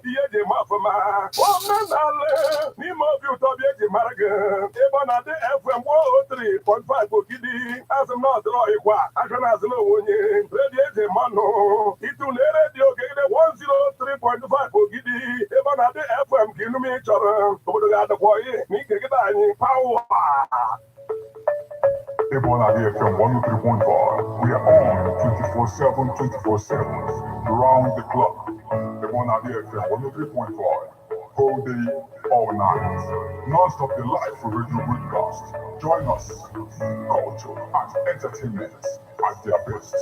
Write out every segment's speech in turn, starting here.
Ye Mafama, Ohaneze, Nimo Butobi Maragan, Ebona de FM 103.5 Bogidi, as a not Roywa, as no one, Lady Mano, Itune Radio 103.5 Bogidi, Ebona de FM Kinumi Chara, Oda Boy, Nikagani, Power. Ebona FM 103.5. We are on 24/7, 24/7, around the clock. Ebona FM 103.5. Whole day, all night. Non-stop the life for radio broadcast. Join us. Culture and entertainment at their best.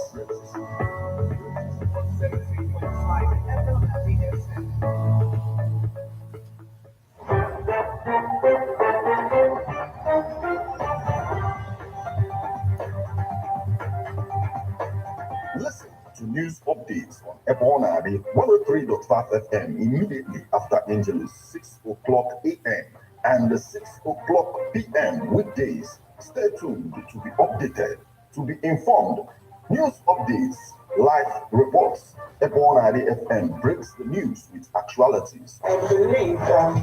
Listen to news updates on Ebona 103.5 FM immediately after Angelus 6 o'clock a.m. and 6 o'clock p.m. weekdays. Stay tuned to be updated, to be informed. News updates, live reports. Ebona FM breaks the news with actualities. I believe that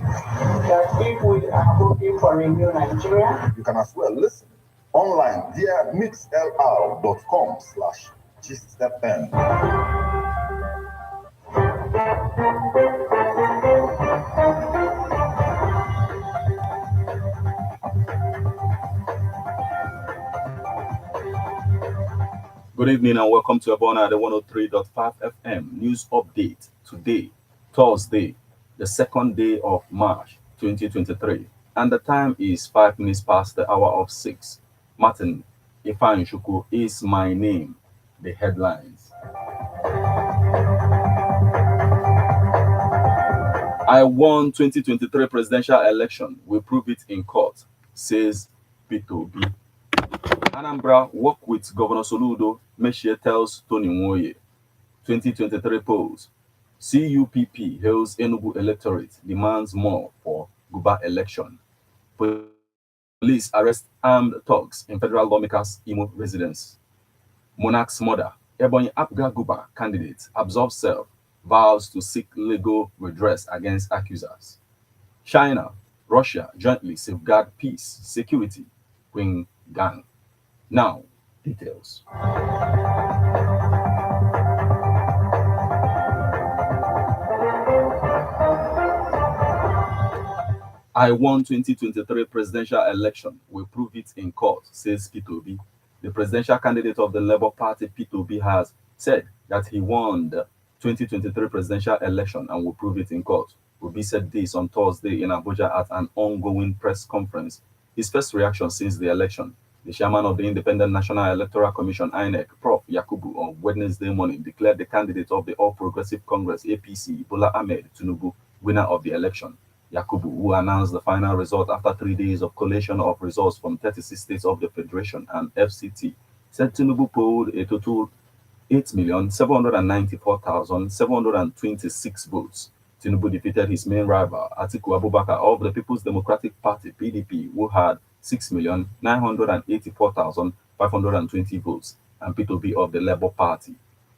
if we are hoping for a new Nigeria, you can as well listen online via mixlr.com/GistFM. Good evening and welcome to Ebona 103.5 FM News Update. Today, Thursday, the second day of March 2023, and the time is 5 minutes past the hour of 6. Martin Ifanshuku is my name. The headlines. I won 2023 presidential election. We prove it in court, says Peter Obi. Anambra work with Governor Soludo, Meshie tells Tony Nwoye. 2023 polls. CUPP hails Enugu electorate, demands more for Guba election. Police arrest armed thugs in federal lawmakers' Imo residence. Monarch's mother, Ebonyi Apga Guba candidate, absolves self, vows to seek legal redress against accusers. China, Russia jointly safeguard peace, security, Qing Gang. Now, details. I won 2023 presidential election. We prove it in court, says Peter Obi. The presidential candidate of the Labour Party, Peter Obi, has said that he won the 2023 presidential election and will prove it in court. Obi said this on Thursday in Abuja at an ongoing press conference. His first reaction since the election. The chairman of the Independent National Electoral Commission, INEC, Prof. Yakubu, on Wednesday morning declared the candidate of the All Progressive Congress, APC, Bola Ahmed Tinubu, winner of the election. Yakubu, who announced the final result after 3 days of collation of results from 36 states of the Federation and FCT, said Tinubu polled a total 8,794,726 votes. Tinubu defeated his main rival, Atiku Abubakar of the People's Democratic Party, PDP, who had 6,984,520 votes, and Peter Obi of the Labour Party,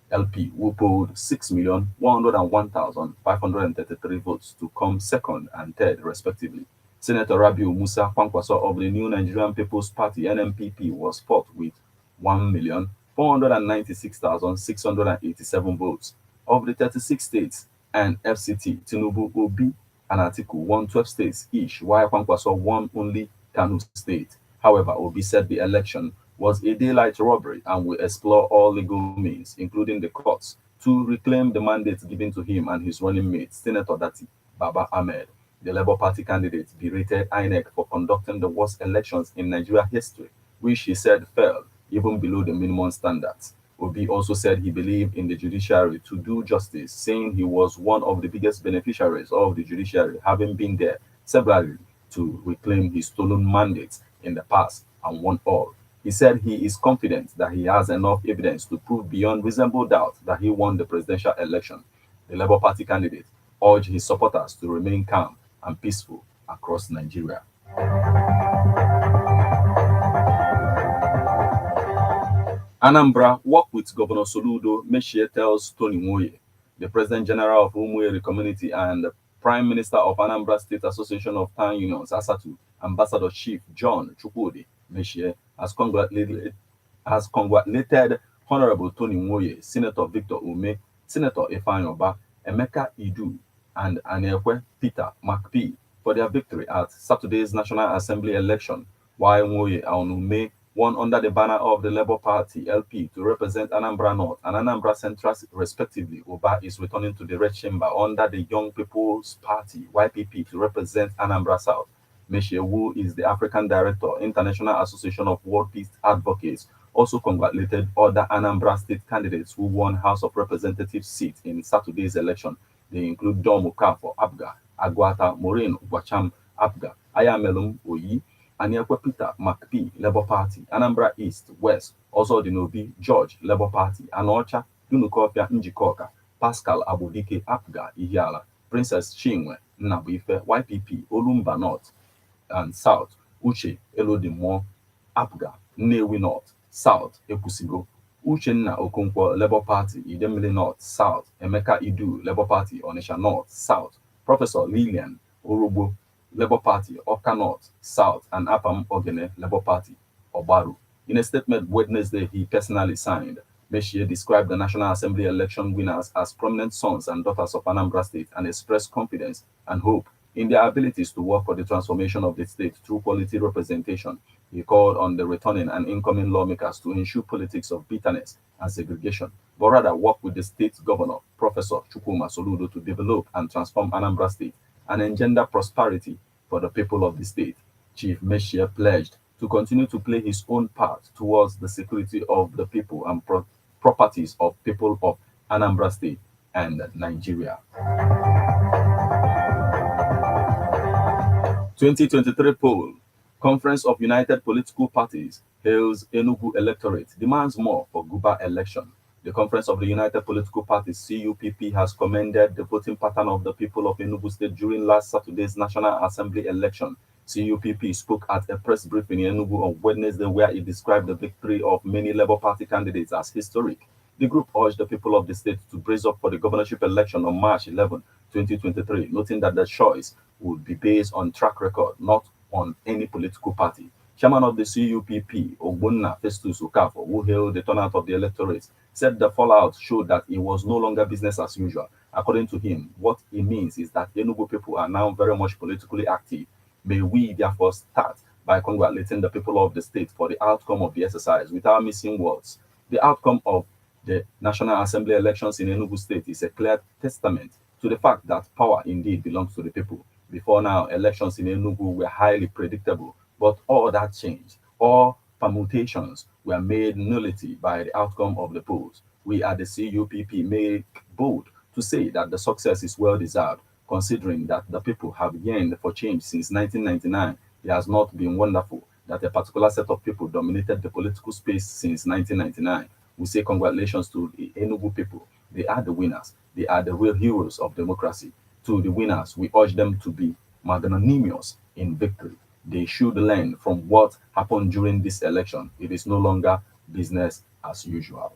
LP, who polled 6,101,533 votes to come second and third, respectively. Senator Rabiu Musa Kwankwaso of the New Nigerian People's Party, NNPP, was fourth with 1,496,687 votes. Of the 36 states and FCT, Tinubu, Obi, and Atiku won 12 states each, while Kwankwaso won only Kano State. However, Obi said the election was a daylight robbery and will explore all legal means, including the courts, to reclaim the mandate given to him and his running mate, Senator Dati Baba Ahmed. The Labour Party candidate berated INEC for conducting the worst elections in Nigeria history, which he said fell even below the minimum standards. Obi also said he believed in the judiciary to do justice, saying he was one of the biggest beneficiaries of the judiciary, having been there severally to reclaim his stolen mandates in the past and won all. He said he is confident that he has enough evidence to prove beyond reasonable doubt that he won the presidential election. The Labour Party candidate urged his supporters to remain calm and peaceful across Nigeria. Anambra work with Governor Soludo, Meshie tells Tony Nwoye. the President General of Umueri Community, and the Prime Minister of Anambra State Association of Town Unions, ASATU, Ambassador Chief John Chukwudi Meshie, has congratulated Honorable Tony Nwoye, Senator Victor Ume, Senator Ifeanyi Oba, Emeka Idu, and Anekwe Peter McP for their victory at Saturday's National Assembly election, while Nwoye and Ume won under the banner of the Labour Party LP to represent Anambra North and Anambra Central respectively. Oba is returning to the Red Chamber under the Young People's Party YPP to represent Anambra South. Meshie, who is the African Director, International Association of World Peace Advocates, also congratulated other Anambra State candidates who won House of Representatives seats in Saturday's election. They include Dom Okafor, Abga, Agwata, Maureen Ubacham, Abga, Ayamelum, Oyi, Aniekwe Peter, McP, Labour Party, Anambra East, West, Ozodinobi, George, Labour Party, Anocha, Dunukofia, Njikoka, Pascal Abudike, Abga, Ihiala, Princess Chinwe, Nnabuife, YPP, Olumba North and South, Uche, Elodimo, Abga, Nnewi North, South, Ekusigo, Uchenna Okonkwo, Labour Party, Idemili North, South, Emeka Idu, Labour Party, Onisha North, South, Professor Lillian Orobo, Labour Party, Oka North, South, and Apam Ogene, Labour Party, Obaru. In a statement Wednesday he personally signed, Meshie described the National Assembly election winners as prominent sons and daughters of Anambra State and expressed confidence and hope in their abilities to work for the transformation of the state through quality representation. He called on the returning and incoming lawmakers to ensure politics of bitterness and segregation, but rather work with the state governor, Professor Chukwuma Soludo, to develop and transform Anambra State and engender prosperity for the people of the state. Chief Meshie pledged to continue to play his own part towards the security of the people and properties of people of Anambra State and Nigeria. 2023 poll. Conference of United Political Parties hails Enugu electorate, demands more for Guba election. The Conference of the United Political Parties, CUPP, has commended the voting pattern of the people of Enugu State during last Saturday's National Assembly election. CUPP spoke at a press briefing in Enugu on Wednesday where it described the victory of many Labour Party candidates as historic. The group urged the people of the state to brace up for the governorship election on March 11, 2023, noting that the choice would be based on track record, not on any political party. Chairman of the CUPP, Ogbonna Festus Okafor, who hailed the turnout of the electorate, said the fallout showed that it was no longer business as usual. According to him, what it means is that Enugu people are now very much politically active. May we therefore start by congratulating the people of the state for the outcome of the exercise without missing words. The outcome of the National Assembly elections in Enugu State is a clear testament to the fact that power indeed belongs to the people. Before now, elections in Enugu were highly predictable, but all that changed. All permutations were made nullity by the outcome of the polls. We at the CUPP make bold to say that the success is well deserved, considering that the people have yearned for change since 1999. It has not been wonderful that a particular set of people dominated the political space since 1999. We say congratulations to the Enugu people. They are the winners. They are the real heroes of democracy. To the winners, we urge them to be magnanimous in victory. They should learn from what happened during this election. It is no longer business as usual.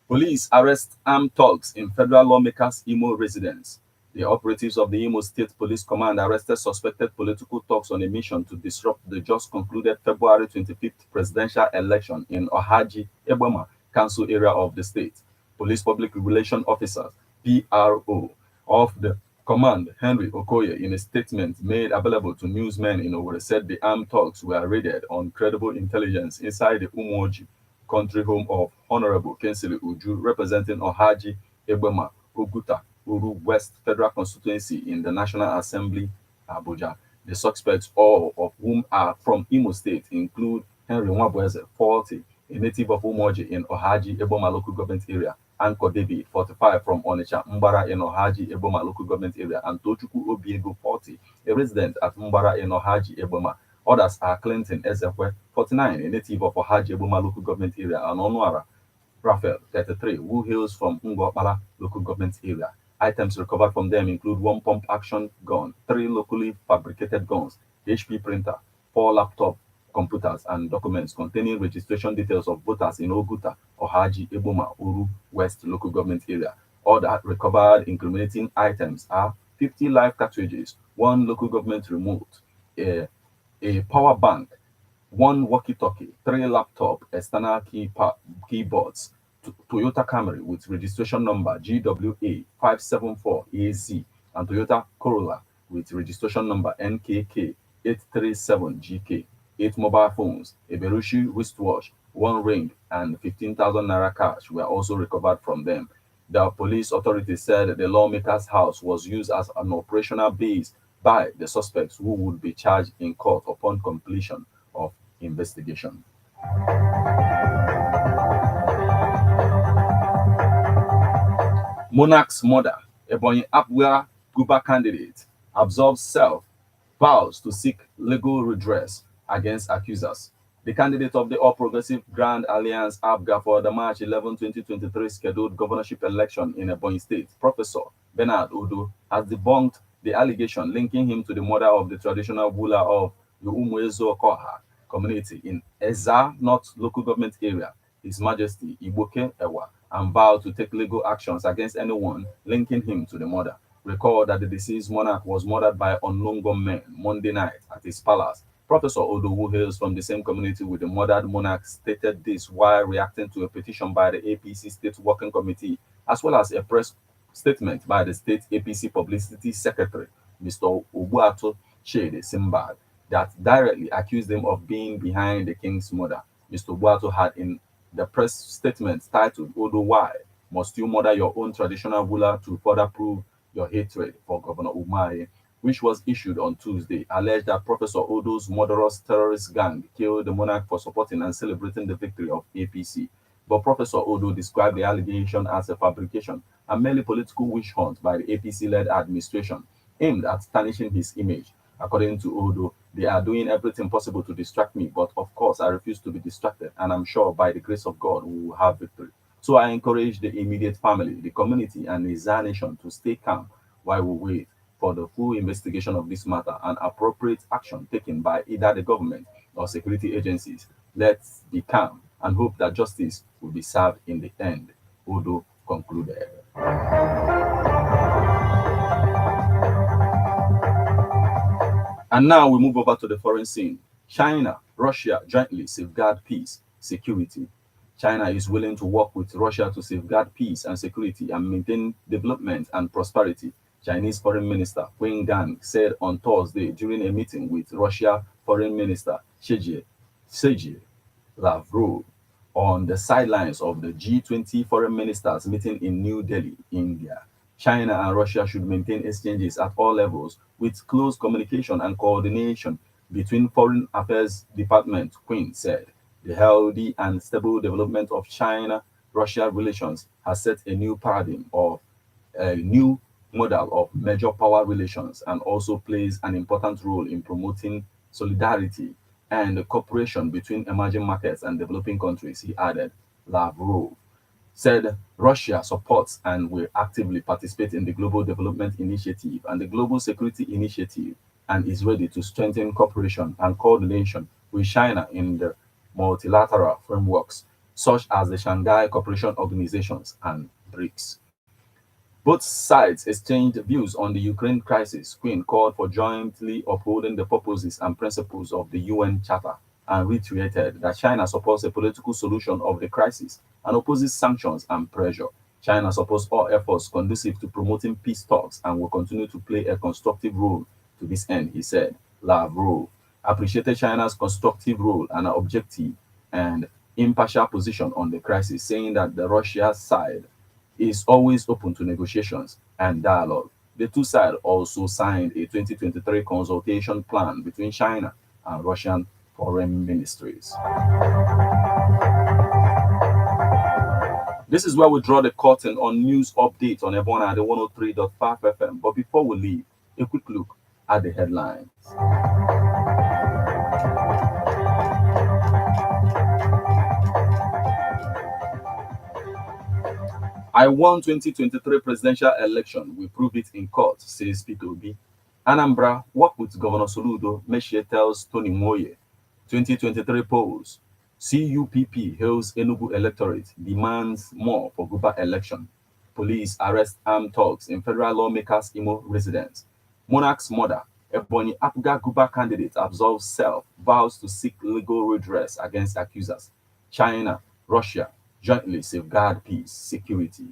Police arrest armed thugs in federal lawmakers' Imo residence. The operatives of the Imo State Police Command arrested suspected political thugs on a mission to disrupt the just concluded February 25th presidential election in Ohaji, Eboma, Council area of the state. Police Public Relations Officer, PRO, of the command, Henry Okoye, in a statement made available to newsmen in Owerri, said the armed thugs were raided on credible intelligence inside the Umoji country home of Honorable Kensili Uju, representing Ohaji, Eboma, Oguta, Uru West Federal Constituency in the National Assembly, Abuja. The suspects, all of whom are from Imo State, include Henry Nwabweze, 40, a native of Umoji in Ohaji, Eboma local government area, Anko David, 45, from Onitsha, Mbara in Ohaji, Eboma local government area, and Tochukwu Obiego, 40, a resident at Mbara in Ohaji, Eboma. Others are Clinton Ezekwe, 49, a native of Ohaji, Eboma local government area, and Onwara Raphael, 33, who hails from Ngopala local government area. Items recovered from them include one pump-action gun, 3 locally fabricated guns, HP printer, 4 laptop computers, and documents containing registration details of voters in Oguta, Ohaji, Eboma, Uru West local government area. All that recovered incriminating items are 50 live cartridges, 1 local government remote, a power bank, 1 walkie-talkie, 3 laptop external keyboards, Toyota Camry with registration number GWA574AZ, and Toyota Corolla with registration number NKK837GK, 8 mobile phones, a Berushi wristwatch, 1 ring, and 15,000 naira cash were also recovered from them. The police authorities said the lawmaker's house was used as an operational base by the suspects who would be charged in court upon completion of investigation. Monarch's mother, Ebonyi Abua Guba candidate, absolves self, vows to seek legal redress against accusers. The candidate of the All Progressive Grand Alliance ABGA for the March 11, 2023 scheduled governorship election in Ebonyi State, Professor Bernard Odo, has debunked the allegation linking him to the mother of the traditional ruler of the Umuezo Koha community in Eza North local government area, His Majesty Iboke Ewa, and vowed to take legal actions against anyone linking him to the murder. Recall that the deceased monarch was murdered by unknown gunmen Monday night at his palace. Professor Odo, who hails from the same community with the murdered monarch, stated this while reacting to a petition by the APC State Working Committee, as well as a press statement by the State APC Publicity Secretary, Mr. Obuato Shede Simbad, that directly accused him of being behind the king's murder. Mr. Obuato had in the press statement titled, Odo, why must you murder your own traditional ruler to further prove your hatred for Governor Umahi, which was issued on Tuesday, alleged that Professor Odo's murderous terrorist gang killed the monarch for supporting and celebrating the victory of APC. But Professor Odo described the allegation as a fabrication and merely political witch hunt by the APC-led administration aimed at tarnishing his image. According to Odo, they are doing everything possible to distract me, but of course I refuse to be distracted, and I'm sure by the grace of God we will have victory. So I encourage the immediate family, the community, and the Zar nation to stay calm while we wait for the full investigation of this matter and appropriate action taken by either the government or security agencies. Let's be calm and hope that justice will be served in the end, Odo concluded. And now we move over to the foreign scene. China, Russia jointly safeguard peace, security. China is willing to work with Russia to safeguard peace and security and maintain development and prosperity, Chinese Foreign Minister Wang Gang said on Thursday during a meeting with Russia Foreign Minister Sergei Lavrov on the sidelines of the G20 foreign ministers meeting in New Delhi, India. China and Russia should maintain exchanges at all levels with close communication and coordination between Foreign Affairs Department, Quinn said. The healthy and stable development of China-Russia relations has set a new paradigm of a new model of major power relations and also plays an important role in promoting solidarity and cooperation between emerging markets and developing countries, he added. Lavrov said Russia supports and will actively participate in the Global Development Initiative and the Global Security Initiative and is ready to strengthen cooperation and coordination with China in the multilateral frameworks such as the Shanghai Cooperation Organizations and BRICS. Both sides exchanged views on the Ukraine crisis. Quinn called for jointly upholding the purposes and principles of the UN Charter and reiterated that China supports a political solution of the crisis and opposes sanctions and pressure. China supports all efforts conducive to promoting peace talks and will continue to play a constructive role to this end, he said. Lavrov appreciated China's constructive role and objective and impartial position on the crisis, saying that the Russia side is always open to negotiations and dialogue. The two sides also signed a 2023 consultation plan between China and Russian foreign ministries. This is where we draw the curtain on news updates on Ebona at the 103.5 FM. But before we leave, a quick look at the headlines. I won 2023 presidential election. We prove it in court, says Peter Obi. Anambra, work with Governor Soludo, Meshie tells Tony Moye. 2023 polls. CUPP hails Enugu electorate, demands more for Guba election. Police arrest armed thugs in federal lawmakers' Imo residence. Monarch's mother, Ebony Apga Guba candidate, absolves self, vows to seek legal redress against accusers. China, Russia, jointly safeguard peace, security.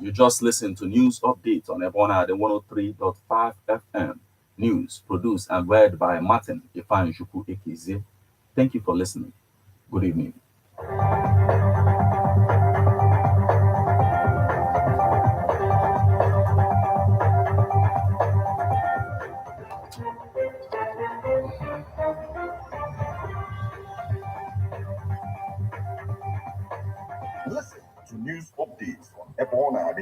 You just listened to news update on Ebona the 103.5 FM. News produced and read by Martin Ifanjuku Ekize. Thank you for listening. Good evening. Listen to news updates on Ebona